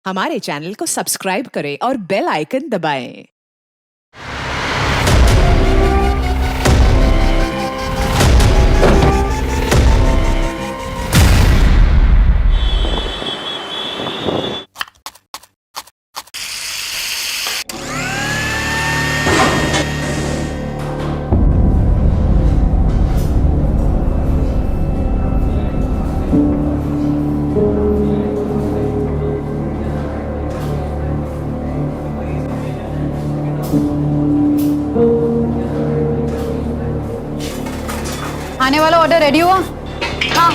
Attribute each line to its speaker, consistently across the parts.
Speaker 1: हमारे चैनल को सब्सक्राइब करें और बेल आइकन दबाएं।
Speaker 2: आने वाला ऑर्डर रेडी हुआ? हाँ।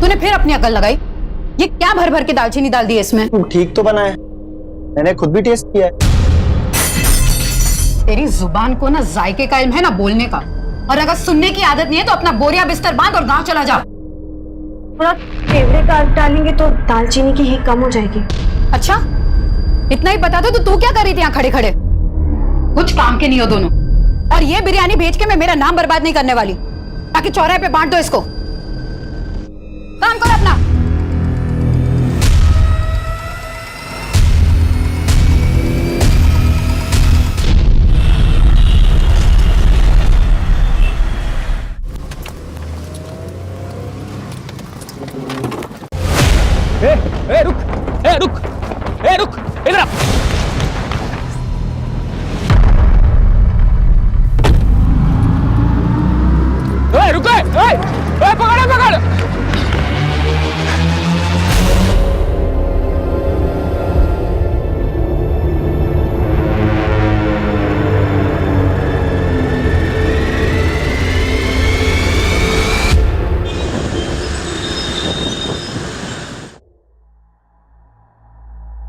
Speaker 2: तूने फिर अपनी अकल लगाई? ये क्या भर भर के दालचीनी डाल दी है इसमें?
Speaker 3: ठीक तो बना है, मैंने खुद भी टेस्ट किया है।
Speaker 2: तेरी जुबान को ना जायके का इल्म है ना बोलने का, और अगर सुनने की आदत नहीं है तो अपना बोरिया बिस्तर बांध और गांव चला जा।
Speaker 4: थोड़ा केवड़े का डालेंगे तो दालचीनी की हींग कम हो जाएगी।
Speaker 2: अच्छा, इतना ही पता था तो तू क्या कर रही थी यहाँ खड़े खड़े? कुछ काम के नहीं हो दोनों। और ये बिरयानी भेज के मैं मेरा नाम बर्बाद नहीं करने वाली, ताकि चौराहे पे बांट दो इसको। काम करो अपना।
Speaker 5: रुक इधर आ। रुक पकड़।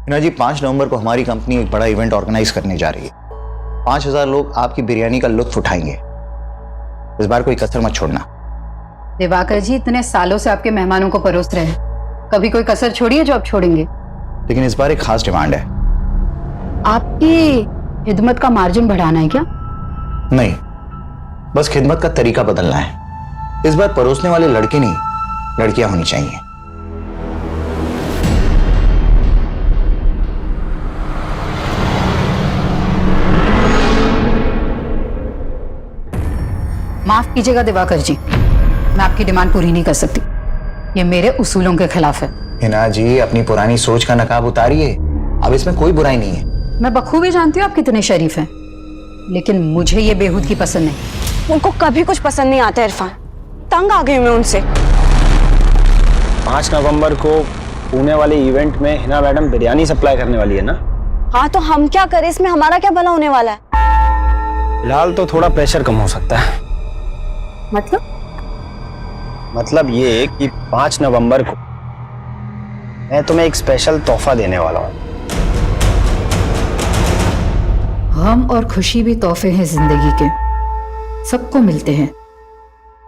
Speaker 3: हिना जी, 5 नवंबर को हमारी कंपनी एक बड़ा इवेंट ऑर्गेनाइज करने जा रही है। 5000 लोग आपकी बिरयानी का लुत्फ उठाएंगे। इस बार कोई कसर मत छोड़ना।
Speaker 2: दिवाकर जी, इतने सालों से आपके मेहमानों को परोस रहे हैं, कभी कोई कसर छोड़ी है जो आप छोड़ेंगे?
Speaker 3: लेकिन इस बार एक खास डिमांड है।
Speaker 2: आपकी खिदमत का मार्जिन बढ़ाना है क्या?
Speaker 3: नहीं, बस खिदमत का तरीका बदलना है। इस बार परोसने वाले लड़के नहीं, लड़कियां होनी चाहिए।
Speaker 2: माफ कीजिएगा दिवाकर जी, मैं आपकी डिमांड पूरी नहीं कर सकती। ये मेरे उसूलों के खिलाफ है।
Speaker 3: हिना जी, अपनी पुरानी सोच का नकाब उतारिए। अब इसमें कोई बुराई नहीं है।
Speaker 2: मैं बखूबी जानती हूँ आप कितने शरीफ हैं, लेकिन मुझे ये बेहूदगी पसंद नहीं।
Speaker 4: उनको कभी कुछ पसंद नहीं आता इरफान, तंग आ गई मैं उनसे।
Speaker 6: 5 नवंबर को पुणे वाले इवेंट में हिना मैडम बिरयानी सप्लाई करने वाली है ना?
Speaker 4: हाँ, तो हम क्या करें, इसमें हमारा क्या भला होने वाला है?
Speaker 6: फिलहाल तो थोड़ा प्रेशर कम हो सकता है। मतलब ये कि 5 नवंबर को मैं तुम्हें एक स्पेशल तोहफा देने वाला हूँ।
Speaker 2: गम और खुशी भी तोहफे हैं जिंदगी के, सबको मिलते हैं।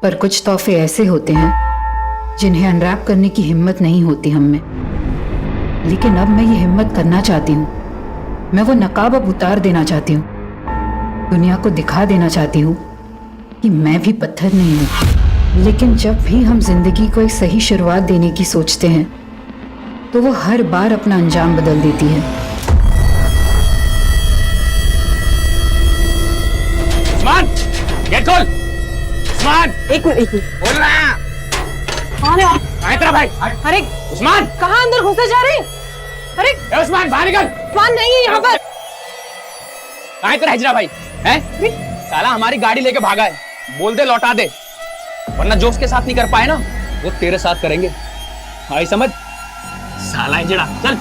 Speaker 2: पर कुछ तोहफे ऐसे होते हैं जिन्हें अनरैप करने की हिम्मत नहीं होती हम में। लेकिन अब मैं ये हिम्मत करना चाहती हूँ। मैं वो नकाब अब उतार देना चाहती हूँ। दुनिया को दिखा देना चाहती हूँ कि मैं भी पत्थर नहीं हूँ। लेकिन जब भी हम जिंदगी को एक सही शुरुआत देने की सोचते हैं तो वो हर बार अपना अंजाम बदल देती है।
Speaker 5: उस्मान, गेट खोल। उस्मान,
Speaker 4: एक मिनट
Speaker 5: बोल रहा।
Speaker 4: कौन है?
Speaker 5: कहाँ तेरा भाई?
Speaker 4: अरे
Speaker 5: उस्मान,
Speaker 4: कहाँ अंदर घुसे जा रहे हैं? अरे
Speaker 5: ए उस्मान, बाहर निकल।
Speaker 4: उस्मान नहीं है यहाँ पर।
Speaker 5: कहाँ तेरा हिजरा भाई? हैं? साला हमारी गाड़ी लेके भागा है। बोल दे लौटा दे, वरना जो उसके साथ नहीं कर पाए ना वो तेरे साथ करेंगे। आई समझ? साला हिजड़ा, चल।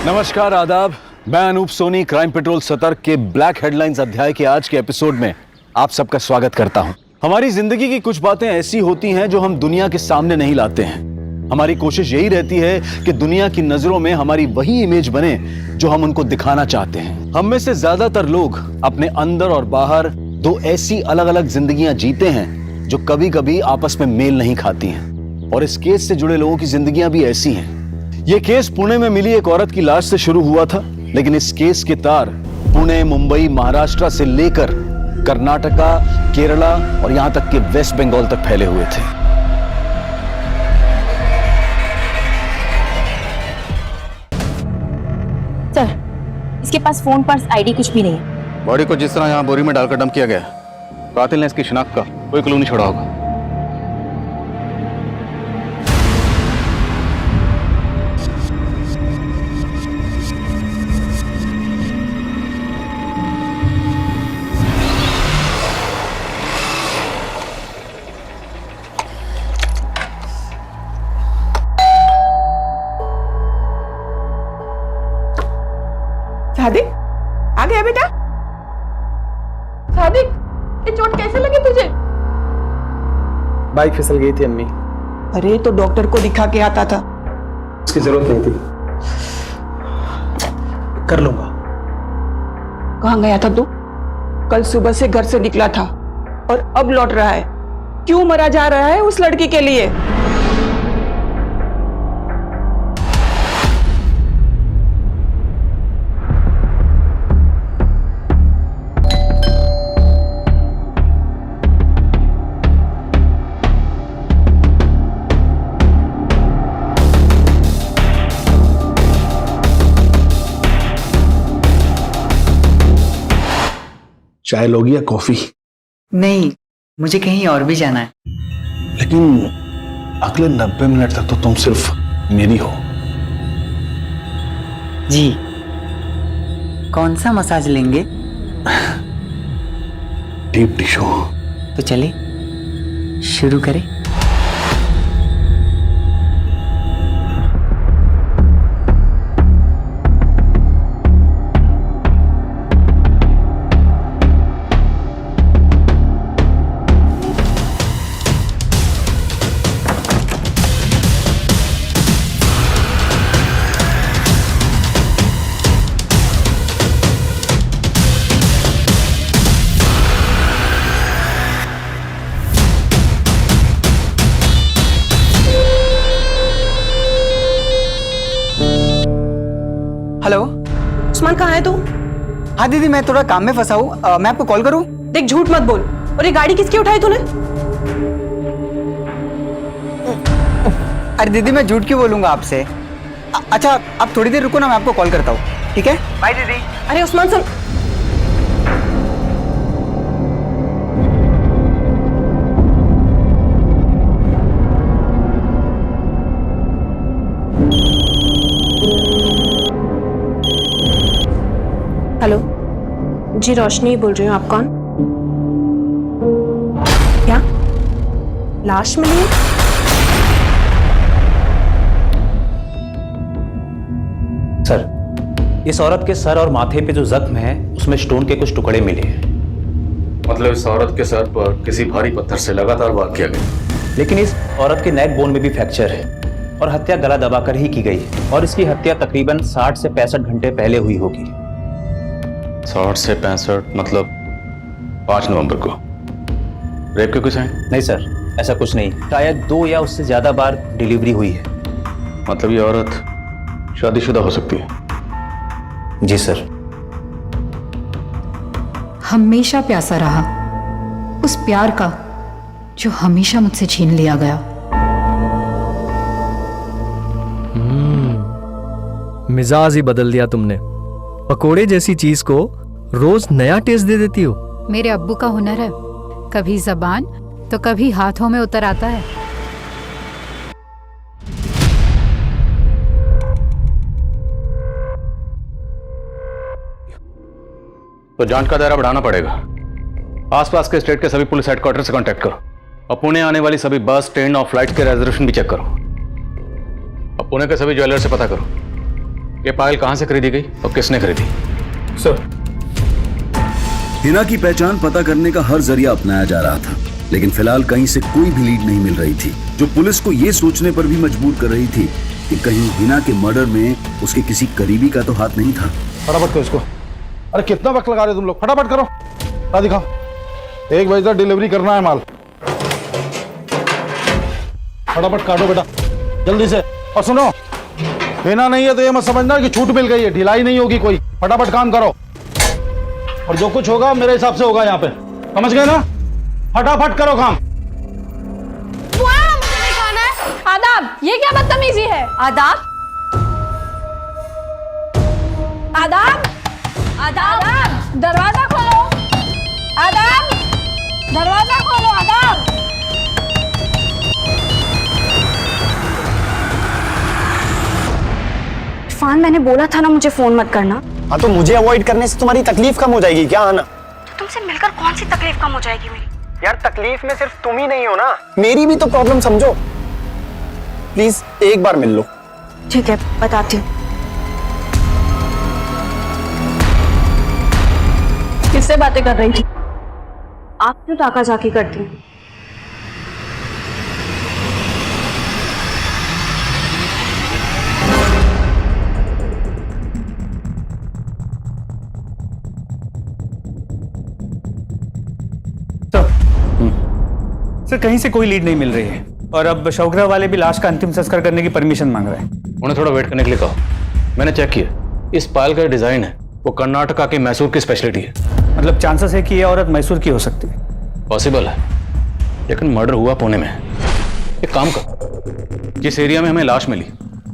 Speaker 7: नमस्कार, आदाब। मैं अनूप सोनी क्राइम पेट्रोल सतर्क के ब्लैक हेडलाइंस अध्याय के आज के एपिसोड में आप सबका स्वागत करता हूं। हमारी जिंदगी की कुछ बातें ऐसी होती हैं जो हम दुनिया के सामने नहीं लाते हैं, हमारी कोशिश यही रहती है कि दुनिया की नजरों में हमारी वही इमेज बने जो हम उनको दिखाना चाहते हैं। हम में से ज्यादातर लोग अपने अंदर और बाहर दो ऐसी अलग अलग जिंदगियां जीते हैं जो कभी कभी आपस में मेल नहीं खाती हैं। और इस केस से जुड़े लोगों की जिंदगियां भी ऐसी हैं। यह केस पुणे में मिली एक औरत की लाश से शुरू हुआ था, लेकिन इस केस के तार पुणे, मुंबई, महाराष्ट्र से लेकर कर्नाटका, केरला और यहां तक कि वेस्ट बंगाल तक फैले हुए थे।
Speaker 8: सर, इसके पास फोन, पर्स, आईडी कुछ भी नहीं है।
Speaker 7: बॉडी को जिस तरह यहाँ बोरी में डालकर डंप किया गया, कातिल ने इसकी शिनाख्त का कोई क्लू नहीं छोड़ा होगा।
Speaker 1: सादिक, आ गया बेटा? सादिक, ये चोट कैसे लगी तुझे?
Speaker 6: बाइक फिसल गई थी अम्मी।
Speaker 1: अरे तो डॉक्टर को दिखा के आता था।
Speaker 6: उसकी जरूरत नहीं थी, कर लूंगा।
Speaker 1: कहाँ गया था तू? कल सुबह से घर से निकला था और अब लौट रहा है। क्यों मरा जा रहा है उस लड़की के लिए?
Speaker 9: चाय लोगी या कॉफी?
Speaker 10: नहीं, मुझे कहीं और भी जाना है।
Speaker 9: लेकिन अगले 90 मिनट तक तो तुम सिर्फ मेरी हो।
Speaker 10: जी, कौन सा मसाज लेंगे?
Speaker 9: Deep tissue.
Speaker 10: तो चले शुरू करें।
Speaker 1: हेलो, उस्मान कहाँ है तू?
Speaker 10: हाँ दीदी, मैं थोड़ा काम में फंसा हूँ, मैं आपको कॉल करूँ?
Speaker 1: देख, झूठ मत बोल। और ये गाड़ी किसकी उठाई तूने?
Speaker 10: अरे दीदी, मैं झूठ क्यों बोलूंगा आपसे? अच्छा, आप थोड़ी देर रुको ना, मैं आपको कॉल करता हूँ, ठीक है? बाय दीदी।
Speaker 1: अरे उस्मान सुन।
Speaker 4: हेलो जी, रोशनी बोल रही हूँ। आप कौन? क्या लाश मिली है?
Speaker 5: सर, इस औरत के सर और माथे पे जो जख्म है उसमें स्टोन के कुछ टुकड़े मिले हैं।
Speaker 7: मतलब इस औरत के सर पर किसी भारी पत्थर से लगातार वार किया गया।
Speaker 5: लेकिन इस औरत के नेक बोन में भी फ्रैक्चर है और हत्या गला दबाकर ही की गई है। और इसकी हत्या तकरीबन 60 से 65 घंटे पहले हुई होगी।
Speaker 7: 60 से 65 मतलब 5 नवंबर को। रेप के कुछ है?
Speaker 5: नहीं सर, ऐसा कुछ नहीं। शायद 2 या उससे ज्यादा बार डिलीवरी हुई है।
Speaker 7: मतलब ये औरत शादीशुदा हो सकती है?
Speaker 5: जी सर।
Speaker 2: हमेशा प्यासा रहा, उस प्यार का जो हमेशा मुझसे छीन लिया गया।
Speaker 11: मिजाज ही बदल दिया तुमने। पकोड़े जैसी चीज को रोज नया टेस्ट दे देती हो।
Speaker 2: मेरे अब्बू का हुनर है, कभी जबान तो कभी हाथों में उतर आता है।
Speaker 7: तो जांच का दायरा बढ़ाना पड़ेगा। आसपास के स्टेट के सभी पुलिस हेडक्वार्टर से कांटेक्ट करो और पुणे आने वाली सभी बस, ट्रेन और फ्लाइट के रिजर्वेशन भी चेक करो। और पुणे के सभी ज्वेलर से पता करो ये पायल कहां से खरीदी गई और किसने खरीदी।
Speaker 6: सर,
Speaker 12: हिना की पहचान पता करने का हर जरिया अपनाया जा रहा था,
Speaker 7: लेकिन फिलहाल कहीं से कोई भी लीड नहीं मिल रही थी, जो पुलिस को ये सोचने पर भी मजबूर कर रही थी कि कहीं हिना के मर्डर में उसके किसी करीबी का तो हाथ नहीं था।
Speaker 9: फटाफट करो इसको। अरे कितना वक्त लगा रहे हो तुम लोग, फटाफट करो। ला दिखाओ, 1 बजे तक डिलीवरी करना है माल। फटाफट काटो बेटा जल्दी से। और सुनो, हिना नहीं है तो ये मत समझना कि छूट मिल गई है, ढिलाई नहीं होगी कोई। फटाफट काम करो और जो कुछ होगा मेरे हिसाब से होगा यहाँ पे, समझ गए ना? फटाफट करो काम।
Speaker 8: आदाब, ये क्या बदतमीजी है? आदाब, आदाब, आदाब, दरवाजा खोलो। आदाब, दरवाजा खोलो। आदाब।
Speaker 4: इरफान, मैंने बोला था ना मुझे फोन मत करना।
Speaker 6: हाँ तो मुझे अवॉइड करने से तुम्हारी तकलीफ कम हो जाएगी क्या आना?
Speaker 4: तो तुमसे मिलकर कौन सी तकलीफ कम हो जाएगी मेरी?
Speaker 6: यार तकलीफ में सिर्फ तुम ही नहीं हो ना, मेरी भी तो प्रॉब्लम समझो। प्लीज एक बार मिल लो।
Speaker 4: ठीक है, बताती हूँ।
Speaker 8: किससे बातें कर रही थी?
Speaker 4: आप क्यों ताका झाकी करती हैं?
Speaker 10: सर कहीं से कोई लीड नहीं मिल रही है और अब शौकरा वाले भी लाश का अंतिम संस्कार करने की परमिशन मांग रहे हैं।
Speaker 12: उन्हें थोड़ा वेट करने के लिए कहो। मैंने चेक किया, इस पायल का डिजाइन है वो कर्नाटका के मैसूर की स्पेशलिटी है।
Speaker 10: मतलब चांसेस है कि ये औरत मैसूर की हो सकती है।
Speaker 12: पॉसिबल है, लेकिन मर्डर हुआ पुणे में। एक काम करो, जिस एरिया में हमें लाश मिली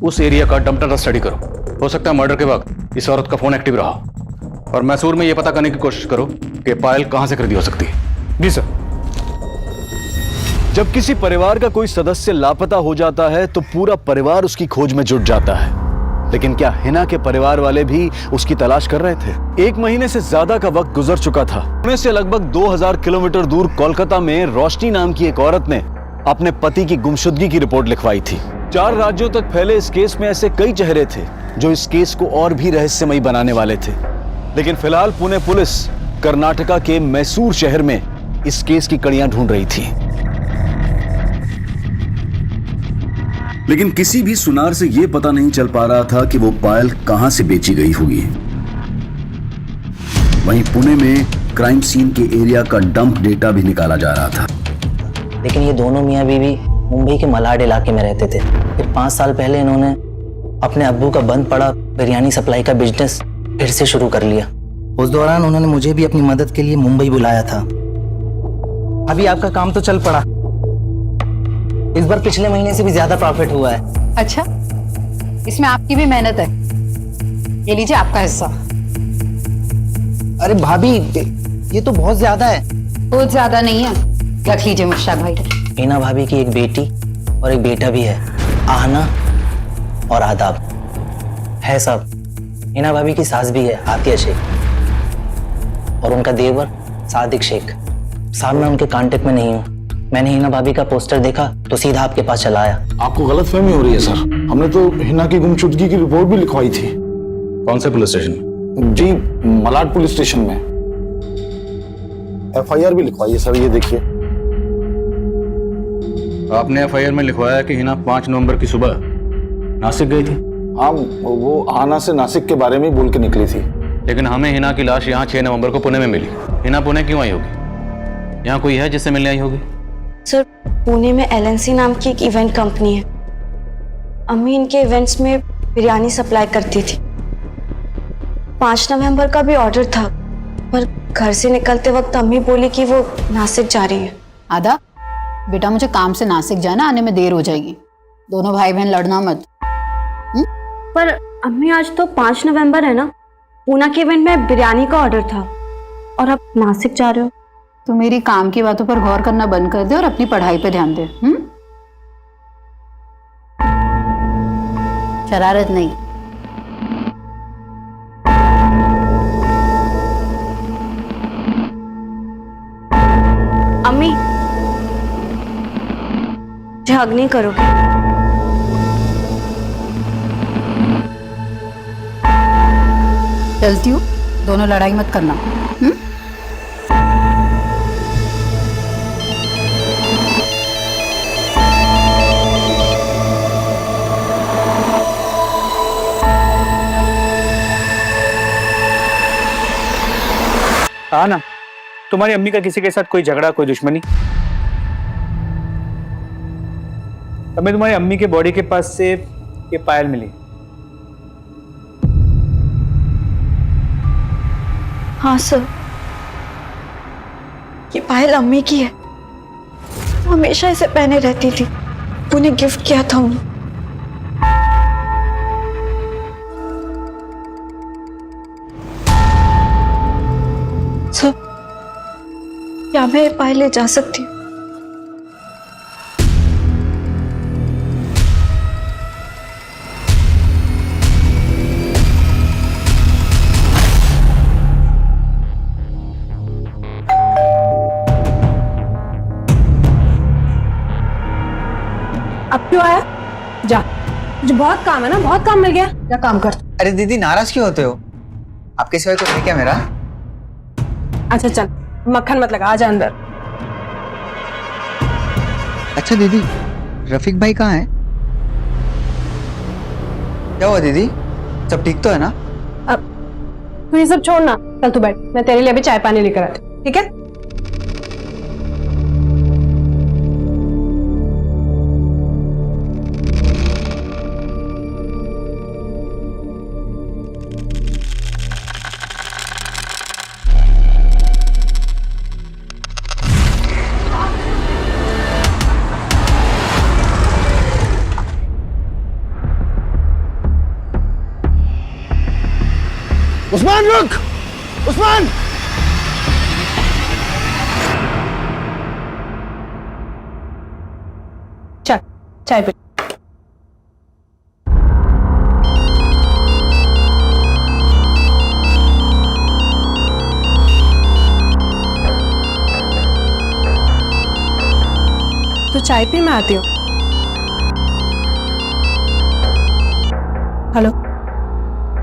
Speaker 12: उस एरिया का डंप ट्रक स्टडी करो। हो सकता है मर्डर के वक्त इस औरत का फोन एक्टिव रहा हो। और मैसूर में यह पता करने की कोशिश करो कि पायल कहां से खरीदी हो सकती है।
Speaker 10: जी सर।
Speaker 7: जब किसी परिवार का कोई सदस्य लापता हो जाता है तो पूरा परिवार उसकी खोज में जुट जाता है। लेकिन क्या हिना के परिवार वाले भी उसकी तलाश कर रहे थे? 1 महीने से ज्यादा का वक्त गुजर चुका था। पुणे से लगभग 2000 किलोमीटर दूर कोलकाता में रोशनी नाम की एक औरत ने अपने पति की गुमशुदगी की रिपोर्ट लिखवाई थी। 4 राज्यों तक फैले इस केस में ऐसे कई चेहरे थे जो इस केस को और भी रहस्यमयी बनाने वाले थे। लेकिन फिलहाल पुणे पुलिस कर्नाटका के मैसूर शहर में इस केस की कड़ियां ढूंढ रही थी। लेकिन किसी भी सुनार से यह पता नहीं चल पा रहा था कि वो पायल कहां से बेची गई होगी। वहीं पुणे में क्राइम सीन के एरिया का डंप डेटा भी निकाला जा रहा था।
Speaker 13: लेकिन ये दोनों मियाँ बीवी मुंबई के मलाड इलाके में रहते थे। फिर 5 साल पहले इन्होंने अपने अब्बू का बंद पड़ा बिरयानी सप्लाई का बिजनेस फिर से शुरू कर लिया। उस दौरान उन्होंने मुझे भी अपनी मदद के लिए मुंबई बुलाया था। अभी आपका काम तो चल पड़ा, इस बार पिछले महीने से भी ज्यादा प्रॉफिट हुआ है।
Speaker 2: अच्छा, इसमें आपकी भी मेहनत है। ये लीजिए आपका हिस्सा।
Speaker 13: अरे भाभी, ये तो बहुत ज्यादा है।
Speaker 2: बहुत ज्यादा नहीं है, रख लीजिए मुश्ताक भाई।
Speaker 13: हिना भाभी की एक बेटी और एक बेटा भी है, आहना और आदाब है सब। हिना भाभी की सास भी है, आतिया शेख, और उनका देवर सादिक शेख। साहब मैं उनके कांटेक्ट में नहीं हूँ। मैंने हिना भाभी का पोस्टर देखा तो सीधा आपके पास चला आया।
Speaker 9: आपको गलतफहमी हो रही है सर, हमने तो हिना की गुमशुदगी की रिपोर्ट भी लिखवाई थी।
Speaker 12: कौन से पुलिस स्टेशन में?
Speaker 9: जी, मलाड पुलिस स्टेशन में। FIR भी लिखवाई है सर, ये देखिए।
Speaker 12: आपने FIR में लिखवाया कि हिना 5 नवंबर की सुबह नासिक गई थी।
Speaker 9: हाँ, वो आना से नासिक के बारे में बोल के निकली थी।
Speaker 12: लेकिन हमें हिना की लाश यहाँ 6 नवंबर को पुणे में मिली। हिना पुणे क्यों आई होगी? यहाँ कोई है जिससे मिलने आई होगी?
Speaker 4: सर, पुणे में LNC नाम की एक इवेंट कंपनी है। अम्मी इनके इवेंट्स में बिरयानी सप्लाई करती थी। 5 नवंबर का भी ऑर्डर था, पर घर से निकलते वक्त अम्मी बोली कि वो नासिक जा रही है।
Speaker 2: आदा, बेटा मुझे काम से नासिक जाना, आने में देर हो जाएगी। दोनों भाई बहन लड़ना मत।
Speaker 4: पर अम्मी, आज तो 5 नवंबर है ना। पूना के इवेंट में बिरयानी का ऑर्डर था और अब नासिक जा रहे हो।
Speaker 2: तो मेरी काम की बातों पर गौर करना बंद कर दे और अपनी पढ़ाई पे ध्यान दे। शरारत नहीं।
Speaker 4: अम्मी, हग नहीं करोगे?
Speaker 2: चलती हूँ, दोनों लड़ाई मत करना।
Speaker 10: कहा ना, तुम्हारी अम्मी का किसी के साथ कोई झगड़ा, कोई दुश्मनी। हमें तुम्हारी अम्मी के बॉडी के पास से ये पायल मिली।
Speaker 4: हाँ सर, ये पायल अम्मी की है। वो हमेशा इसे पहने रहती थी। उन्हें गिफ्ट किया था उन्हें। सर, क्या मैं ये पायल ले जा सकती हूँ?
Speaker 8: अब क्यों आया? जा, मुझे बहुत काम है ना, बहुत काम मिल गया, जा काम कर।
Speaker 3: अरे दीदी नाराज क्यों होते हो? आपके सिवाय कोई है क्या मेरा?
Speaker 8: अच्छा चल, मक्खन मत लगा, आजा अंदर।
Speaker 3: अच्छा दीदी, रफीक भाई कहाँ है? क्या हुआ दीदी, सब ठीक तो है ना?
Speaker 8: अब तू ये सब छोड़ ना, चल तू बैठ, मैं तेरे लिए अभी चाय पानी लेकर आती हूँ, ठीक है?
Speaker 9: उस्मान रुक! उस्मान!
Speaker 8: चल चाय पी। तो चाय पी, मैं आती हूँ। हेलो,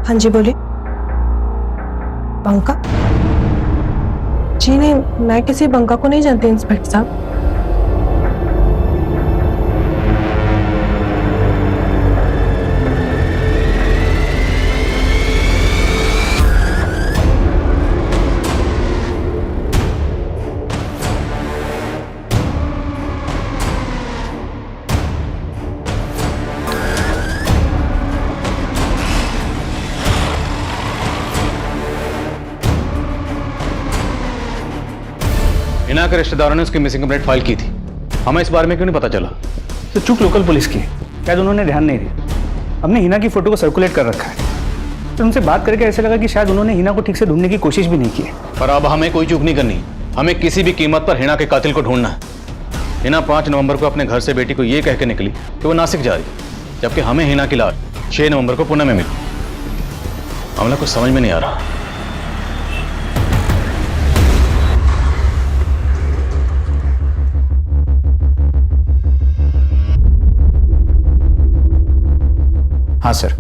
Speaker 8: हाँ जी बोलिए। बंका? जी नहीं, मैं किसी बंका को नहीं जानती इंस्पेक्टर साहब।
Speaker 12: हिना के रिश्तेदारों ने उसकी मिसिंग कंप्लेंट फाइल की थी। हमें इस बारे में क्यों नहीं पता चला?
Speaker 10: तो चूक लोकल पुलिस की, शायद उन्होंने ध्यान नहीं दिया। हमने हिना की फोटो को सर्कुलेट कर रखा है, तो उनसे बात करके ऐसा लगा कि शायद उन्होंने हिना को ठीक से ढूंढने की कोशिश भी नहीं की है।
Speaker 12: पर अब हमें कोई चूक नहीं करनी, हमें किसी भी कीमत पर हिना के कातिल को ढूंढना है। हिना 5 नवंबर को अपने घर से बेटी को ये कह के निकली कि वो नासिक जा रही, जबकि हमें हिना की लाश 6 नवंबर को पुणे में मिली। मामला कुछ समझ में नहीं आ रहा।
Speaker 3: हाँ सर,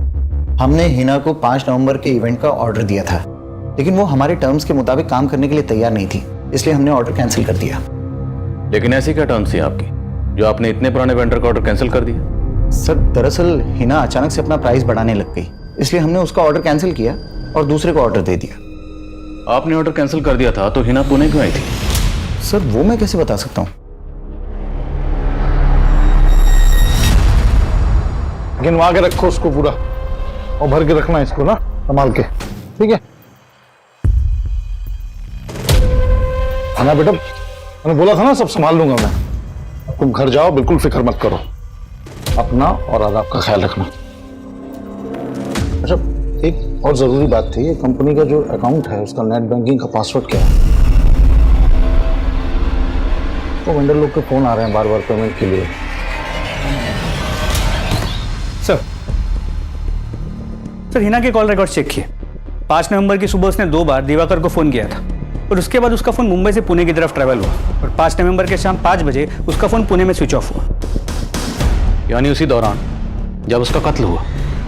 Speaker 3: हमने हिना को 5 नवंबर के इवेंट का ऑर्डर दिया था, लेकिन वो हमारे टर्म्स के मुताबिक काम करने के लिए तैयार नहीं थी, इसलिए हमने ऑर्डर कैंसिल कर दिया।
Speaker 12: लेकिन ऐसी क्या टर्म्स थी आपकी जो आपने इतने पुराने वेंडर का ऑर्डर कैंसिल कर दिया?
Speaker 3: सर दरअसल हिना अचानक से अपना प्राइस बढ़ाने लग गई, इसलिए हमने उसका ऑर्डर कैंसिल किया और दूसरे को ऑर्डर दे दिया।
Speaker 12: आपने ऑर्डर कैंसिल कर दिया था तो हिना पुणे क्यों आई थी?
Speaker 3: सर वो मैं कैसे बता सकता हूँ?
Speaker 9: गिनवा के रखो उसको पूरा और भर के रखना इसको ना, संभाल के, ठीक है? ना बेटा, मैंने बोला था ना सब संभाल लूंगा मैं। तुम घर जाओ, बिल्कुल फिक्र मत करो, अपना और आदाब का ख्याल रखना। अच्छा, एक और जरूरी बात थी, ये कंपनी का जो अकाउंट है उसका नेट बैंकिंग का पासवर्ड क्या है? तो वेंडर लोग के फोन आ रहे हैं बार बार पेमेंट के लिए।
Speaker 10: सर हिना के कॉल रिकॉर्ड चेक किए। 5 नवंबर की सुबह उसने 2 बार दिवाकर को फोन किया था और उसके बाद उसका फोन मुंबई से पुणे की तरफ ट्रैवल हुआ और 5 नवंबर के शाम 5 बजे उसका फोन पुणे में स्विच ऑफ हुआ।
Speaker 12: यानी उसी दौरान जब उसका कत्ल हुआ।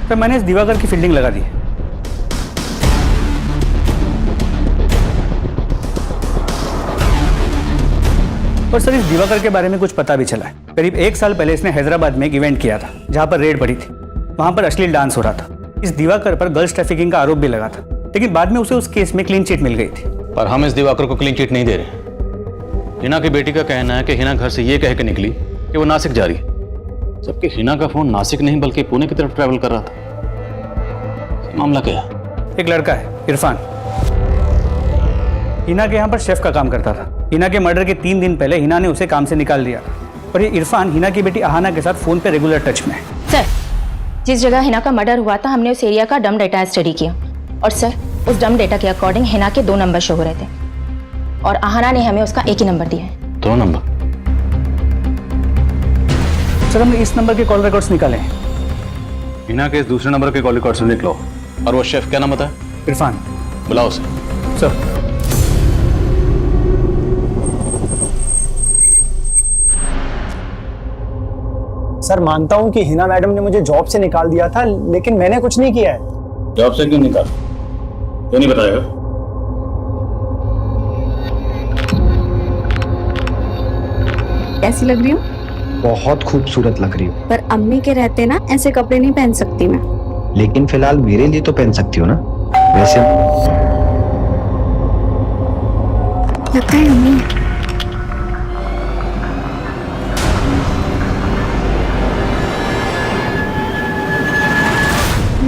Speaker 10: सर मैंने इस दिवाकर की फील्डिंग लगा दी है। और सर इस दिवाकर के बारे में कुछ पता भी चला है। करीब 1 साल पहले इसने हैदराबाद में एक इवेंट किया था जहां पर रेड पड़ी थी। वहां पर अश्लील डांस हो रहा था। इस दिवाकर पर गर्ल्स ट्रैफिकिंग का आरोप भी लगा था, लेकिन बाद में उसे उस केस में क्लीन चिट मिल गई थी।
Speaker 12: पर हम इस दिवाकर को क्लीन चिट नहीं दे रहे। हिना की बेटी का कहना है कि हिना घर से ये कह के निकली कि वो नासिक जा रही है, जबकि हिना का फोन नासिक नहीं बल्कि पुणे की तरफ ट्रैवल कर रहा था। मामला क्या है?
Speaker 10: एक लड़का है इरफान, हिना के यहाँ पर शेफ का काम करता था। हिना के मर्डर के 3 दिन पहले हिना ने उसे काम से निकाल दिया और ये इरफान हिना की बेटी अहाना के साथ फोन पे रेगुलर टच में है।
Speaker 14: सर, जिस जगह हिना का मर्डर हुआ था हमने उस एरिया का डम डेटा स्टडी किया और सर उस डम डेटा के अकॉर्डिंग हिना के 2 नंबर शो हो रहे थे और अहाना ने हमें उसका एक ही नंबर दिया है।
Speaker 12: 2 नंबर?
Speaker 10: सर हमने इस नंबर के कॉल रिकॉर्ड्स निकाले हैं।
Speaker 12: हिना के इस दूसरे नंबर के कॉल रिकॉर्ड से लिख लो। और वो शेफ क्या नाम बताया?
Speaker 10: इरफान।
Speaker 12: बुलाओ उसे।
Speaker 10: सर।
Speaker 6: सर मानता हूँ कि हिना मैडम ने मुझे जॉब से निकाल दिया था, लेकिन मैंने कुछ नहीं किया है।
Speaker 12: जॉब से क्यों निकाल? क्यों नहीं बताएगा?
Speaker 4: कैसी लग रही हूँ?
Speaker 3: बहुत खूबसूरत लग रही हो।
Speaker 4: पर अम्मी के रहते ना ऐसे कपड़े नहीं पहन सकती मैं।
Speaker 3: लेकिन फिलहाल मेरे लिए तो पहन सकती हो ना। वैसे
Speaker 4: लगता है अम्मी।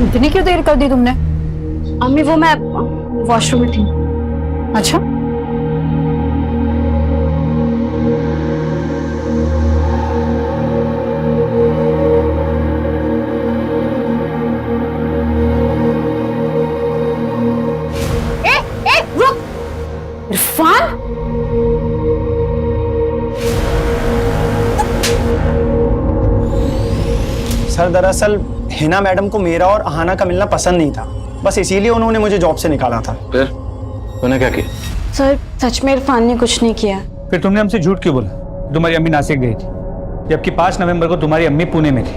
Speaker 2: इतनी क्यों देर कर दी तुमने?
Speaker 4: अम्मी वो मैं वॉशरूम में थी।
Speaker 2: अच्छा,
Speaker 4: इरफान,
Speaker 6: सर दरअसल हिना मैडम को मेरा और अहाना का मिलना पसंद नहीं था, बस इसीलिए उन्होंने मुझे जॉब से निकाला था।
Speaker 12: फिर तूने क्या किया?
Speaker 4: सर सच में इरफान ने कुछ नहीं किया।
Speaker 10: फिर तुमने हमसे झूठ क्यों बोला? तुम्हारी अम्मी नासिक गई थी, जबकि 5 नवंबर को तुम्हारी अम्मी पुणे में थी।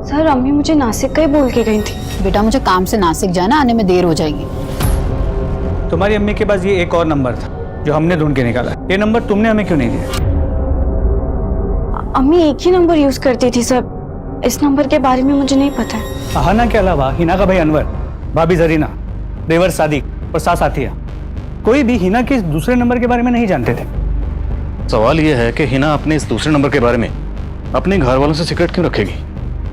Speaker 4: सर अम्मी मुझे नासिक का ही बोल के गई थी।
Speaker 2: बेटा मुझे काम से नासिक जाना, आने में देर हो जाएगी।
Speaker 10: तुम्हारी अम्मी के पास ये एक और नंबर था जो हमने ढूंढ के निकाला। ये नंबर तुमने हमें क्यों नहीं दिया?
Speaker 4: अम्मी एक ही नंबर यूज करती थी सर, इस नंबर के बारे में मुझे नहीं पता है।
Speaker 10: अहाना के अलावा हिना का भाई अनवर, भाभी जरीना, देवर सादिक और सास आतिया, कोई भी हिना के इस दूसरे नंबर के बारे में नहीं जानते थे।
Speaker 12: सवाल यह है कि हिना अपने इस दूसरे नंबर के बारे में अपने घर वालों से सीक्रेट क्यों रखेगी?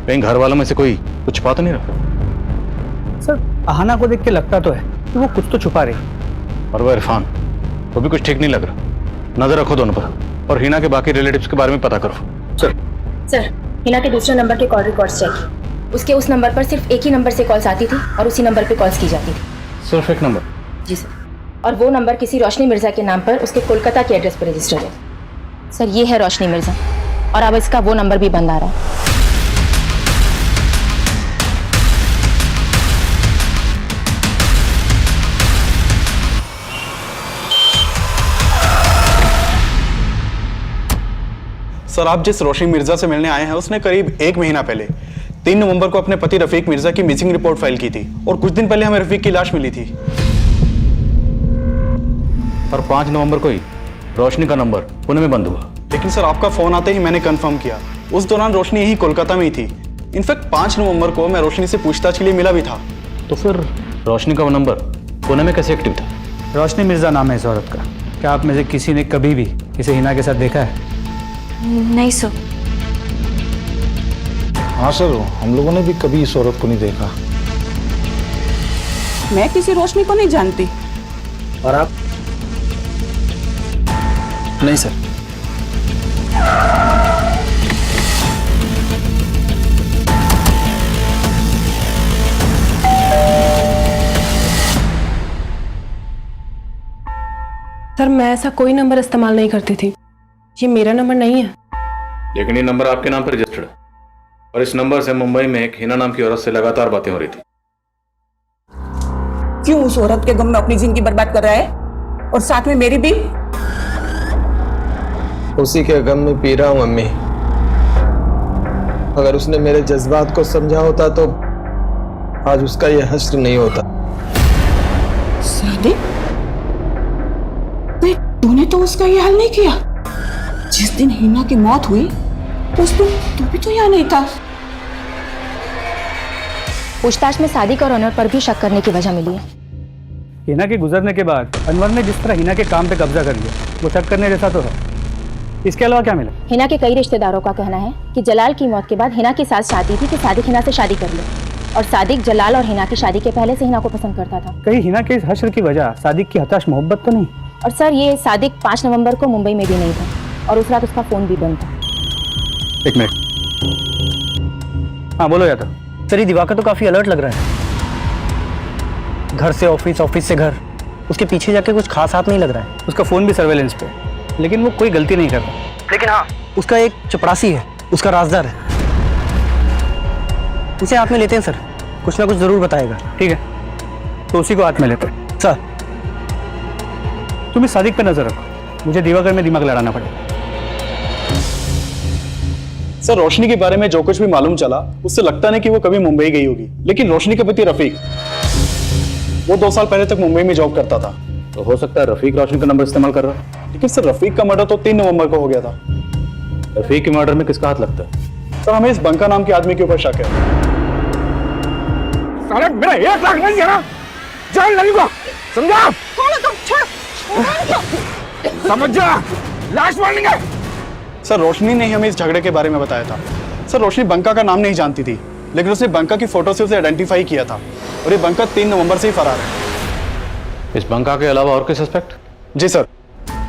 Speaker 12: कहीं घर वालों में से कोई कुछ छुपा तो नहीं रहा?
Speaker 10: सर अहाना को देख के लगता तो है कि वो कुछ तो छुपा रही,
Speaker 12: और वो इरफान, वो भी कुछ ठीक नहीं लग रहा। नजर रखो दोनों पर और हिना के बाकी रिलेटिव्स के बारे में पता करो।
Speaker 14: सर हिना के दूसरे नंबर के कॉल रिकॉर्ड्स चेक। उसके उस नंबर पर सिर्फ एक ही नंबर से कॉल्स आती थी और उसी नंबर पे कॉल्स की जाती थी।
Speaker 12: सिर्फ एक नंबर?
Speaker 14: जी सर, और वो नंबर किसी रोशनी मिर्जा के नाम पर उसके कोलकाता के एड्रेस पर रजिस्टर्ड है। सर ये है रोशनी मिर्जा और अब इसका वो नंबर भी बंद आ रहा है।
Speaker 15: सर आप जिस रोशनी मिर्जा से मिलने आए हैं उसने करीब 1 महीना पहले 3 नवंबर को अपने पति रफीक मिर्जा की मिसिंग रिपोर्ट फाइल की थी और कुछ दिन पहले हमें रफीक की लाश मिली थी।
Speaker 12: और 5 नवंबर को ही रोशनी का नंबर पुणे में बंद हुआ।
Speaker 15: लेकिन सर आपका फोन आते ही मैंने कंफर्म किया, उस दौरान रोशनी यही कोलकाता में ही थी। इनफैक्ट 5 नवंबर को मैं रोशनी से पूछताछ के लिए मिला भी था।
Speaker 12: तो फिर रोशनी का वो नंबर पुणे में कैसे एक्टिव था?
Speaker 10: रोशनी मिर्जा नाम है इस औरत का। क्या आप में से किसी ने कभी भी इसे हिना के साथ देखा है?
Speaker 4: नहीं सर।
Speaker 9: हाँ सर, हम लोगों ने भी कभी इस औरत को नहीं देखा।
Speaker 1: मैं किसी रोशनी को नहीं जानती।
Speaker 6: और आप? नहीं सर।
Speaker 8: सर मैं ऐसा कोई नंबर इस्तेमाल नहीं करती थी, ये मेरा नंबर नहीं है।
Speaker 12: लेकिन ये नंबर आपके नाम पर रजिस्टर्ड है और इस नंबर से मुंबई में एक हिना नाम की औरत से लगातार बातें हो रही थी।
Speaker 1: क्यों उस औरत के गम में अपनी जिंदगी बर्बाद कर रहा है और साथ में मेरी भी?
Speaker 16: उसी के गम में पी रहा हूं मम्मी। अगर उसने मेरे जज्बात को समझा होता तो आज उसका यह हश्र नहीं होता।
Speaker 1: सादिक, तूने तो उसका ये हाल नहीं किया। जिस दिन हिना की मौत हुई उस दिन तू भी तो यहाँ नहीं था।
Speaker 14: पूछताछ में सादिक और अनवर पर भी शक करने की वजह मिली है।
Speaker 10: हिना के गुजरने के बाद अनवर ने जिस तरह हिना के काम पे कब्जा कर लिया, वो शक करने जैसा तो है। इसके अलावा क्या मिला?
Speaker 14: हिना के कई रिश्तेदारों का कहना है कि जलाल की मौत के बाद हिना के साथ शादी थी कि सादिक हिना से शादी कर ले, और सादिक जलाल और हिना की शादी के पहले से हिना को पसंद करता था।
Speaker 10: कहीं हिना के इस हश्र की वजह सादिक की हताश मोहब्बत तो नहीं?
Speaker 14: और सर, ये सादिक 5 नवंबर को मुंबई में भी नहीं था, और उस रात उसका फोन भी बंद था।
Speaker 10: एक मिनट, हाँ बोलो यादव।
Speaker 13: सर, ये दिवाकर तो काफी अलर्ट लग रहा है। घर से ऑफिस, ऑफिस से घर, उसके पीछे जाके कुछ खास हाथ नहीं लग रहा है।
Speaker 10: उसका फोन भी सर्वेलेंस पे, लेकिन वो कोई गलती नहीं कर रहा।
Speaker 13: लेकिन हाँ, उसका एक चपरासी है, उसका राजदार है। उसे हाथ में लेते हैं सर, कुछ ना कुछ जरूर बताएगा।
Speaker 10: ठीक है, तो उसी को हाथ में लेते हैं।
Speaker 13: सर,
Speaker 10: तुम इस सादिक पे नजर रखो, मुझे दिवाकर में दिमाग लड़ाना पड़ेगा।
Speaker 15: सर, रोशनी के बारे में जो कुछ भी मालूम चला, उससे लगता नहीं कि वो कभी मुंबई गई होगी। लेकिन रोशनी के पति रफीक, वो 2 साल पहले तक मुंबई में जॉब करता था।
Speaker 12: तो हो सकता है रफीक रोशनी का नंबर इस्तेमाल कर रहा है।
Speaker 15: लेकिन सर, रफीक का मर्डर तो 3 नवंबर को हो गया था।
Speaker 12: रफीक के मर्डर में किसका हाथ लगता है?
Speaker 15: सर, हमें इस बंका नाम के आदमी के ऊपर शक है।
Speaker 5: साले मेरा 1 लाख नहीं है ना, जान लगेगा, समझा? समझ जा, लाश मारेंगे।
Speaker 15: सर, रोशनी ने हमें इस झगड़े के बारे में बताया था। सर, रोशनी बंका का नाम नहीं जानती थी, लेकिन उसने बंका की फोटो से उसे आइडेंटिफाई किया था, और ये बंका 3 नवंबर से ही फरार है।
Speaker 12: इस बंका के अलावा और कोई सस्पेक्ट?
Speaker 15: जी सर,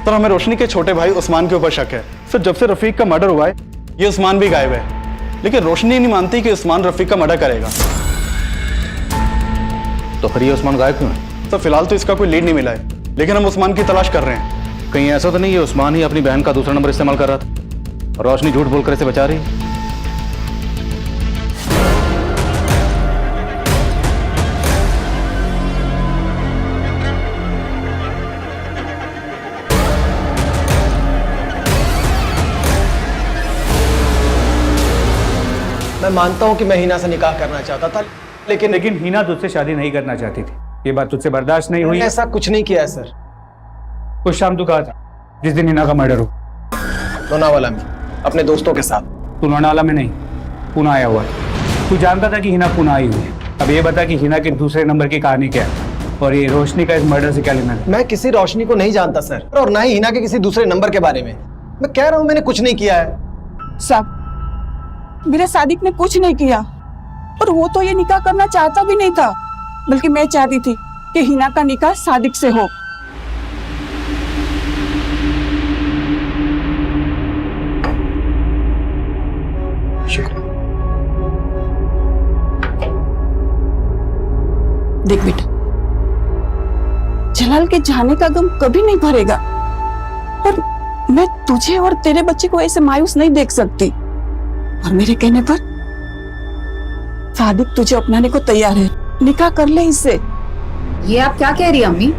Speaker 15: हमें रोशनी के छोटे भाई उस्मान के ऊपर शक है। सर, जब से रफीक का मर्डर हुआ है, ये उस्मान भी गायब है, लेकिन रोशनी नहीं मानती कि उस्मान रफीक का मर्डर करेगा।
Speaker 12: तो फिर ये उस्मान गायब क्यों है?
Speaker 15: सर, फिलहाल तो इसका कोई लीड नहीं मिला है, लेकिन हम उस्मान की तलाश कर रहे हैं।
Speaker 12: कहीं ऐसा तो नहीं है उस्मान ही अपनी बहन का दूसरा नंबर इस्तेमाल कर रहा था और रोशनी झूठ बोलकर इसे बचा रही?
Speaker 16: मैं मानता हूं कि मैं हिना से निकाह करना चाहता था,
Speaker 10: लेकिन हिना तुझसे शादी नहीं करना चाहती थी। ये बात तुझसे बर्दाश्त नहीं हुई?
Speaker 16: ऐसा कुछ नहीं किया है सर।
Speaker 10: उस शाम तू कहा था जिस दिन हिना का मर्डर हो?
Speaker 16: लोनावाला में अपने दोस्तों के साथ।
Speaker 10: तू लोनावाला में नहीं, पुणे आया हुआ है। तू जानता था कि हिना पुणे आई हुई है। अब ये बता कि हिना के दूसरे नंबर की कहानी क्या है, और ये रोशनी का इस मर्डर से क्या लेना है?
Speaker 16: मैं किसी रोशनी को नहीं जानता सर, और ना ही हिना के किसी दूसरे नंबर के बारे में। मैं कह रहा हूं मैंने कुछ नहीं किया है।
Speaker 1: साहब, मेरे सादिक ने कुछ नहीं किया, और वो तो ये निकाह करना चाहता भी नहीं था, बल्कि मैं चाहती थी कि हिना का निकाह सादिक से हो। देख बेटा, जलाल के जाने का गम कभी नहीं भरेगा, और मैं तुझे और तेरे बच्चे को ऐसे मायूस नहीं देख सकती। और मेरे कहने पर सादिक तुझे अपनाने को तैयार है, निकाह कर ले इससे।
Speaker 2: ये आप क्या कह रही हैं अम्मी?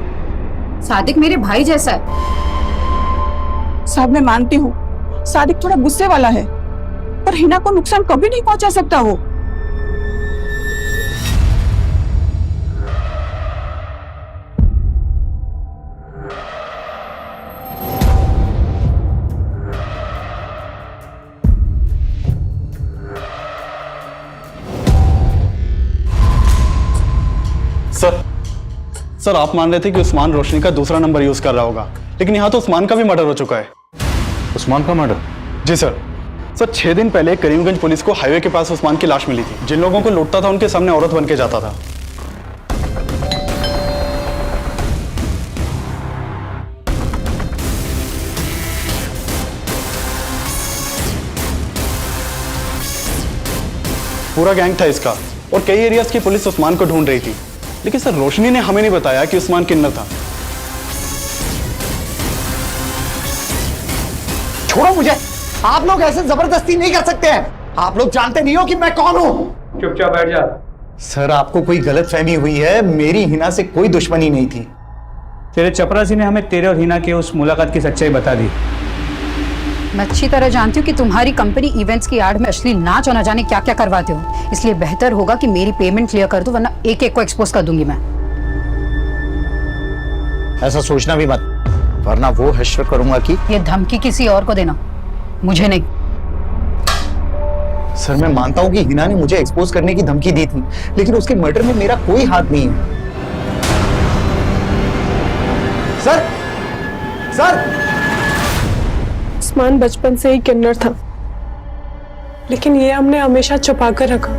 Speaker 2: सादिक मेरे भाई जैसा है।
Speaker 1: साहब, मैं मानती हूँ सादिक थोड़ा गुस्से वाला है, पर हिना को नुकसान कभी नहीं पहुंचा सकता वो।
Speaker 15: सर, आप मान रहे थे कि उस्मान रोशनी का दूसरा नंबर यूज कर रहा होगा, लेकिन यहाँ तो उस्मान का भी मर्डर हो चुका है।
Speaker 12: उस्मान का मर्डर?
Speaker 15: जी सर। 6 दिन पहले करीमगंज पुलिस को हाईवे के पास उस्मान की लाश मिली थी। जिन लोगों को लूटता था उनके सामने औरत बन के जाता था। पूरा गैंग था इसका, और कई एरियाज की पुलिस उस्मान को ढूंढ रही थी। लेकिन सर, रोशनी ने हमें नहीं बताया कि उस्मान किन्नर था।
Speaker 16: छोड़ो मुझे, आप लोग ऐसे जबरदस्ती नहीं कर सकते हैं। आप लोग जानते नहीं हो कि मैं कौन हूं।
Speaker 10: चुपचाप बैठ जा।
Speaker 3: सर, आपको कोई गलतफहमी हुई है, मेरी हिना से कोई दुश्मनी नहीं थी।
Speaker 10: तेरे चपरासी ने हमें तेरे और हिना के उस मुलाकात की सच्चाई बता दी।
Speaker 2: मैं अच्छी तरह जानती हूँ कि तुम्हारी कंपनी इवेंट्स की आड़ में असली नाच और न जाने क्या क्या करवाते हो, इसलिए बेहतर होगा कि मेरी पेमेंट क्लियर कर दो, वरना एक एक को एक्सपोज कर दूंगी मैं।
Speaker 3: ऐसा सोचना भी मत, वरना वो हश्र करूंगा कि
Speaker 2: ये धमकी किसी और को देना, मुझे नहीं।
Speaker 3: सर, मैं मानता हूँ कि हिना ने मुझे एक्सपोज करने की धमकी दी थी, लेकिन उसके मर्डर में मेरा कोई हाथ नहीं है।
Speaker 16: सर सर
Speaker 8: उस्मान बचपन से ही किन्नर था, लेकिन ये हमने हमेशा छुपा कर रखा।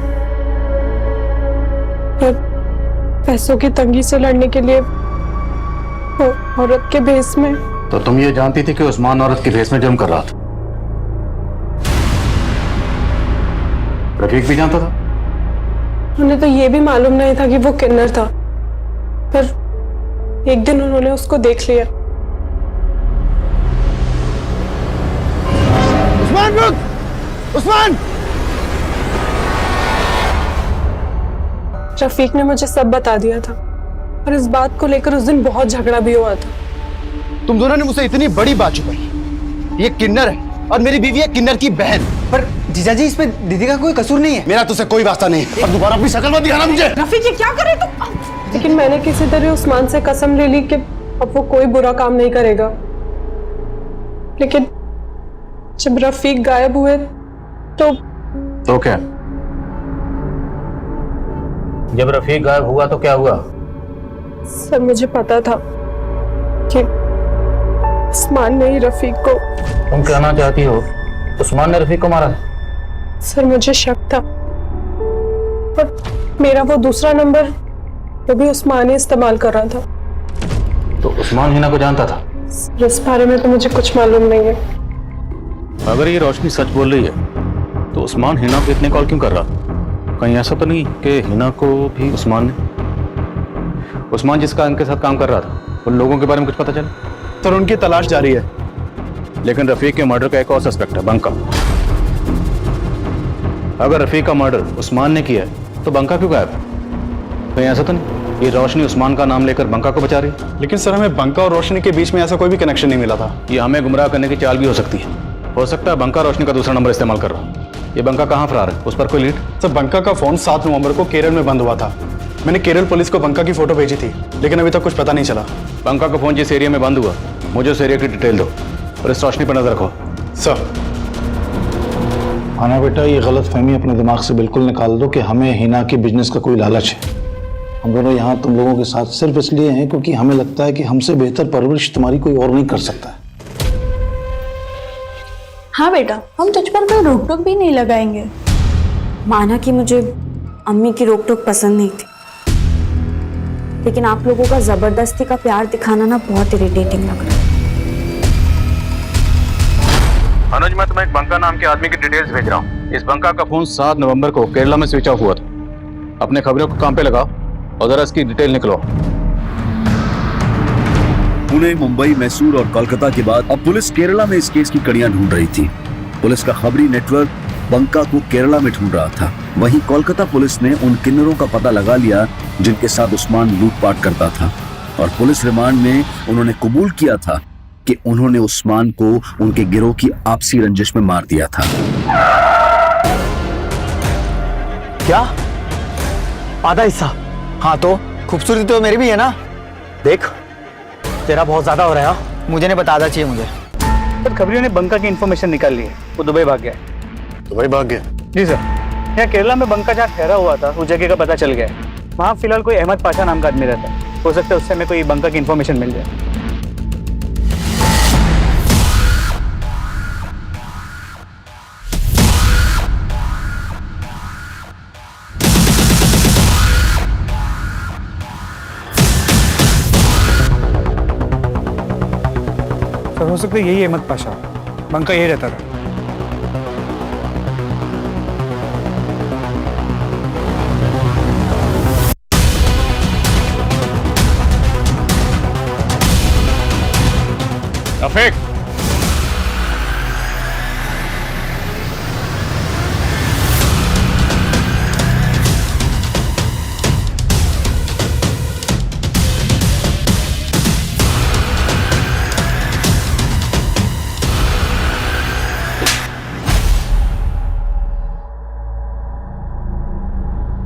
Speaker 8: पर पैसों की तंगी से लड़ने के लिए वो औरत के भेस में।
Speaker 12: तो तुम ये जानती थी कि उस्मान औरत के भेस में जुर्म कर रहा था? रफीक भी जानता था?
Speaker 8: उन्हें तो ये भी मालूम नहीं था कि वो किन्नर था, पर एक दिन उन्होंने उसको देख लिया।
Speaker 16: उस्मान रुक! उस्मान!
Speaker 8: रफीक ने मुझे सब बता दिया था और इस बात को लेकर उस दिन बहुत झगड़ा भी हुआ था।
Speaker 16: तुम दोनों ने मुझसे इतनी बड़ी बात छुपाई। ये किन्नर है और मेरी बीवी है किन्नर की बहन। पर जीजाजी, इसमें दीदी का कोई कसूर नहीं है। मेरा तुझसे कोई वास्ता नहीं है। अब दोबारा अपनी शक्ल मत दिखाना मुझे।
Speaker 1: रफीक जी क्या कर रहे तुम?
Speaker 8: लेकिन मैंने किसी तरह उस्मान से कसम ले ली कि अब वो कोई बुरा काम नहीं करेगा। लेकिन जब रफीक गायब हुए तो
Speaker 12: क्या? जब रफीक गायब हुआ तो क्या हुआ?
Speaker 8: सर मुझे पता था कि उस्मान ने ही रफीक को।
Speaker 12: तुम कहना चाहती हो उस्मान ने रफीक को मारा?
Speaker 8: सर मुझे शक था, पर मेरा वो दूसरा नंबर वो भी उस्मान ही इस्तेमाल कर रहा था।
Speaker 12: तो उस्मान हिना को जानता था?
Speaker 8: सर इस बारे में तो मुझे कुछ मालूम नहीं है।
Speaker 12: अगर ये रोशनी सच बोल रही है तो उस्मान हिना को इतने कॉल क्यों कर रहा? कहीं ऐसा तो नहीं कि हिना को भी उस्मान ने, उस्मान जिसका इनके साथ काम कर रहा था, उन लोगों के बारे में कुछ पता चला?
Speaker 15: सर उनकी तलाश जारी है।
Speaker 12: लेकिन रफीक के मर्डर का एक और सस्पेक्ट है, बंका। अगर रफीक का मर्डर उस्मान ने किया है तो बंका क्यों गायब? कहीं ऐसा तो नहीं ये रोशनी उस्मान का नाम लेकर बंका को बचा रही?
Speaker 15: लेकिन सर हमें बंका और रोशनी के बीच में ऐसा कोई भी कनेक्शन नहीं मिला था।
Speaker 12: ये हमें गुमराह करने की चाल भी हो सकती है। हो सकता है बंका रोशनी का दूसरा नंबर इस्तेमाल कर रहा। ये बंका कहाँ फरार है? उस पर कोई लीड?
Speaker 15: सर बंका का फोन 7 नवंबर को केरल में बंद हुआ था। मैंने केरल पुलिस को बंका की फोटो भेजी थी, लेकिन अभी तक कुछ पता नहीं चला।
Speaker 12: बंका का फोन जिस एरिया में बंद हुआ, मुझे उस एरिया की डिटेल दो और इस रोशनी पर नजर रखो।
Speaker 15: सर
Speaker 9: आना बेटा, ये गलत फहमी अपने दिमाग से बिल्कुल निकाल दो कि हमें हिना की बिजनेस का कोई लालच है। हम दोनों यहाँ तुम लोगों के साथ सिर्फ इसलिए हैं क्योंकि हमें लगता है कि हमसे बेहतर परवरिश तुम्हारी कोई और नहीं कर सकता है।
Speaker 4: हाँ बेटा, हम तुझ पर कोई रोक टोक भी नहीं लगाएंगे। माना कि मुझे अम्मी की रोक टोक पसंद नहीं थी, लेकिन आप लोगों का जबरदस्ती का प्यार दिखाना ना बहुत इरिटेटिंग लग रहा है।
Speaker 12: अनुज, मैं तुम्हें एक बंका नाम के आदमी की डिटेल्स भेज रहा हूँ। इस बंका का फोन 7 नवंबर को केरला में स्विच ऑफ हुआ था। अपने खबरों को काम पे लगाओ और जरा इसकी डिटेल निकलो।
Speaker 7: पुणे, मुंबई, मैसूर और कोलकाता के बाद अब पुलिस केरला में इस केस की कड़ियां ढूंढ रही थी। पुलिस का खबरी नेटवर्क बंका को केरला में ढूंढ रहा था। वहीं कोलकाता पुलिस ने उन किन्नरों का पता लगा लिया जिनके साथ उस्मान लूटपाट करता था, और पुलिस रिमांड में उन्होंने कबूल किया था कि उन्होंने उस्मान को उनके गिरोह की आपसी रंजिश में मार दिया था।
Speaker 16: क्या? आधा हिस्सा? हाँ तो खूबसूरती तो मेरी भी है ना। देख तेरा बहुत ज्यादा हो रहा है, मुझे नहीं बताना चाहिए मुझे।
Speaker 10: सर खबरियों ने बंका की इन्फॉर्मेशन निकाल ली है, वो दुबई भाग गया है।
Speaker 12: दुबई भाग गया?
Speaker 10: जी सर, यहाँ केरला में बंका जहाँ ठहरा हुआ था उस जगह का पता चल गया है। वहाँ फिलहाल कोई अहमद पाशा नाम का आदमी रहता है, हो सकता है उससे हमें कोई बंका की इन्फॉर्मेशन मिल जाए। हो सकता है यही अहमद पाशा, बंका यही रहता था।
Speaker 12: रफीक,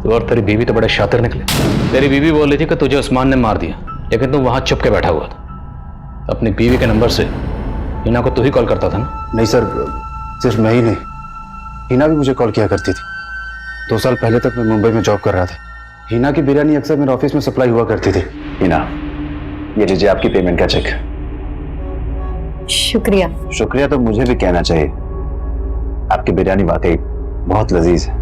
Speaker 12: तो और तेरी बीवी तो बड़े शातिर निकले। तेरी बीवी बोल रही थी कि तुझे उस्मान ने मार दिया, लेकिन तुम वहां चुप के बैठा हुआ था। अपनी बीवी के नंबर से हिना को तू ही कॉल करता था ना?
Speaker 6: नहीं सर, सिर्फ मैं ही नहीं, हिना भी मुझे कॉल किया करती थी। 2 साल पहले तक मैं मुंबई में जॉब कर रहा था। हिना की बिरयानी अक्सर मेरे ऑफिस में सप्लाई हुआ करती थी।
Speaker 12: हिना,
Speaker 7: ये लीजिए आपकी पेमेंट का चेक।
Speaker 2: शुक्रिया।
Speaker 7: शुक्रिया तो मुझे भी कहना चाहिए, आपकी बिरयानी वाकई बहुत लजीज है।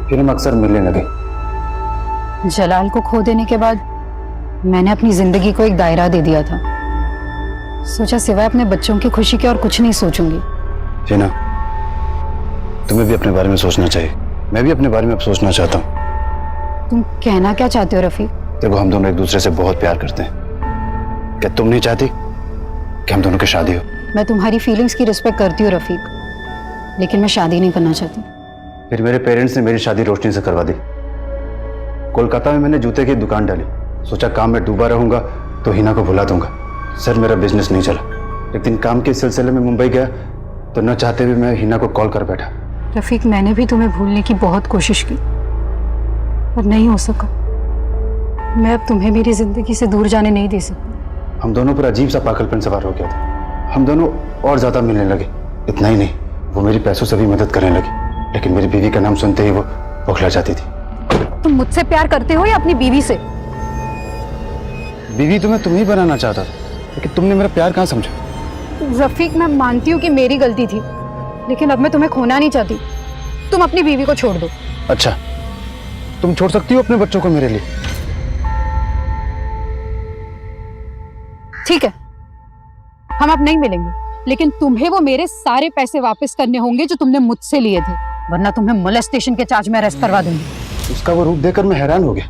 Speaker 7: फिर हम अक्सर मिलने लगे।
Speaker 2: जलाल को खो देने के बाद मैंने अपनी जिंदगी को एक दायरा दे दिया था। सोचा सिवाय अपने बच्चों की खुशी के और कुछ नहीं सोचूंगी।
Speaker 7: हिना, तुम्हें भी अपने बारे में सोचना चाहिए। मैं भी अपने बारे में अब सोचना चाहता हूँ।
Speaker 2: तुम कहना क्या चाहते हो रफीक?
Speaker 7: देखो, हम दोनों एक दूसरे से बहुत प्यार करते हैं। क्या तुम नहीं चाहती कि हम दोनों की शादी हो?
Speaker 2: मैं तुम्हारी फीलिंग्स की रिस्पेक्ट करती हूँ रफीक, लेकिन मैं शादी नहीं करना चाहती।
Speaker 7: फिर मेरे पेरेंट्स ने मेरी शादी रोशनी से करवा दी। कोलकाता में मैंने जूते की दुकान डाली। सोचा काम में डूबा रहूंगा तो हिना को भुला दूंगा। सर, मेरा बिजनेस नहीं चला। एक दिन काम के सिलसिले में मुंबई गया तो न चाहते हुए मैं हिना को कॉल कर बैठा।
Speaker 2: रफीक, मैंने भी तुम्हें भूलने की बहुत कोशिश की पर नहीं हो सका। मैं अब तुम्हें मेरी जिंदगी से दूर जाने नहीं दे सकती।
Speaker 7: हम दोनों पर अजीब सा पागलपन सवार हो गया था। हम दोनों और ज्यादा मिलने लगे। इतना ही नहीं, वो मेरी पैसों से भी मदद करने लगी, लेकिन मेरी बीवी का नाम सुनते ही वो बौखला जाती थी।
Speaker 2: तुम मुझसे प्यार करते हो या अपनी बीवी से?
Speaker 7: बीवी तो मैं तुम्हें ही बनाना चाहता था, लेकिन तुमने मेरा प्यार कहाँ समझा?
Speaker 2: रफीक, मैं मानती हूँ कि मेरी गलती थी, लेकिन अब मैं तुम्हें खोना नहीं चाहती। तुम अपनी बीवी को छोड़ दो।
Speaker 7: अच्छा, तुम छोड़ सकती हो अपने बच्चों को मेरे लिए?
Speaker 2: ठीक है, हम अब नहीं मिलेंगे, लेकिन तुम्हें वो मेरे सारे पैसे वापस करने होंगे जो तुमने मुझसे लिए थे, वरना तुम्हें मोलेस्टेशन के चार्ज में अरेस्ट करवा दूंगी।
Speaker 7: उसका वो रूप देखकर मैं हैरान हो गया।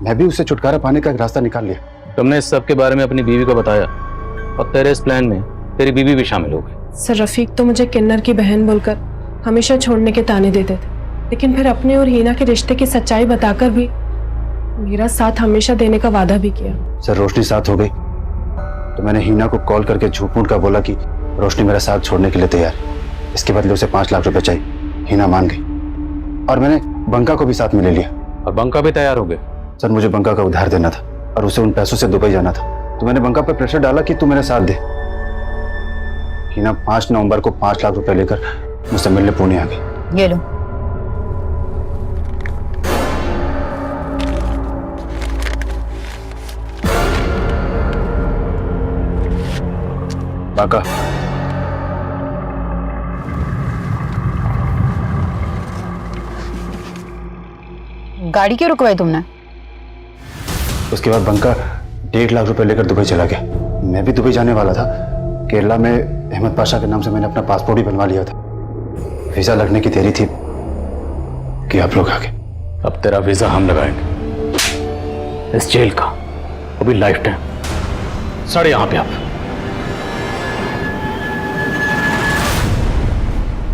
Speaker 7: मैं भी उससे छुटकारा पाने का एक रास्ता निकाल लिया।
Speaker 12: तुमने इस सब के बारे में अपनी बीवी को बताया और तेरे इस प्लान में तेरी बीवी भी शामिल हो गई।
Speaker 8: सर, रफीक तो मुझे किन्नर की बहन बोलकर हमेशा छोड़ने के ताने देते थे, लेकिन फिर अपने और हीना के रिश्ते की सच्चाई बताकर भी मेरा साथ हमेशा देने का वादा भी किया।
Speaker 7: सर, रोशनी साथ हो गई तो मैंने हीना को कॉल करके झूठ मूठ का बोला कि रोशनी मेरा साथ छोड़ने के लिए तैयार है। इसके बदले उसे 5 लाख रुपए चाहिए। हीना मान गई और मैंने बंका को भी साथ में ले लिया।
Speaker 12: और बंका भी तैयार हो गए?
Speaker 7: सर, मुझे बंका का उधार देना था और उसे उन पैसों से दुबई जाना था, तो मैंने बंका पर प्रेशर डाला कि तू मेरा साथ दे। हीना 5 नवंबर को 5 लाख रुपए लेकर मुझसे मिलने पुणे आ गई।
Speaker 2: ये लो।
Speaker 7: बाका,
Speaker 2: गाड़ी क्यों रुकवाई तुमने?
Speaker 7: उसके बाद बंका 1.5 लाख रुपए लेकर दुबई चला गया। मैं भी दुबई जाने वाला था। केरला में अहमद पाशा के नाम से मैंने अपना पासपोर्ट ही बनवा लिया था। वीजा लगने की देरी थी कि आप लोग आ गए।
Speaker 12: अब तेरा वीजा हम लगाएंगे, इस जेल का, वो भी लाइफ टाइम। सड़ यहां पे आप।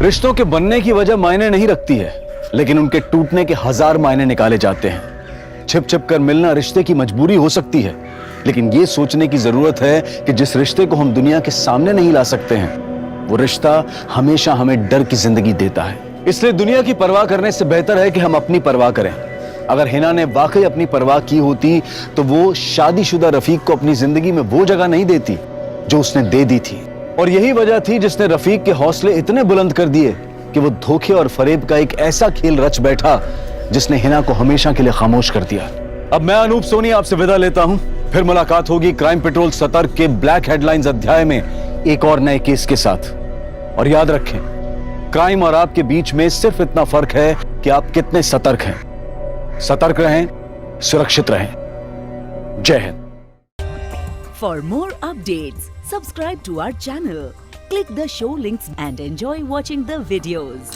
Speaker 7: रिश्तों के बनने की वजह मायने नहीं रखती है, लेकिन उनके टूटने के 1000 मायने निकाले जाते हैं। छिप छिप कर मिलना रिश्ते की मजबूरी हो सकती है, लेकिन यह सोचने की जरूरत है कि जिस रिश्ते को हम दुनिया के सामने नहीं ला सकते हैं, वो रिश्ता हमेशा हमें डर की जिंदगी देता है। इसलिए दुनिया की परवाह करने से बेहतर है कि हम अपनी परवाह करें। अगर हिना ने वाकई अपनी परवाह की होती तो वो शादीशुदा रफीक को अपनी जिंदगी में वो जगह नहीं देती जो उसने दे दी थी। और यही वजह थी जिसने रफीक के हौसले इतने बुलंद कर दिए कि वो धोखे और फरेब का एक ऐसा खेल रच बैठा जिसने हिना को हमेशा के लिए खामोश कर दिया। अब मैं अनूप सोनी आपसे विदा लेता हूं। फिर मुलाकात होगी क्राइम पेट्रोल सतर्क के ब्लैक हेडलाइंस अध्याय में एक और नए केस के साथ। और याद रखें, क्राइम और आपके बीच में सिर्फ इतना फर्क है कि आप कितने सतर्क हैं। सतर्क रहें, सुरक्षित रहें। जय Hind.
Speaker 17: For more updates, subscribe to our channel, click the show links and enjoy watching the videos.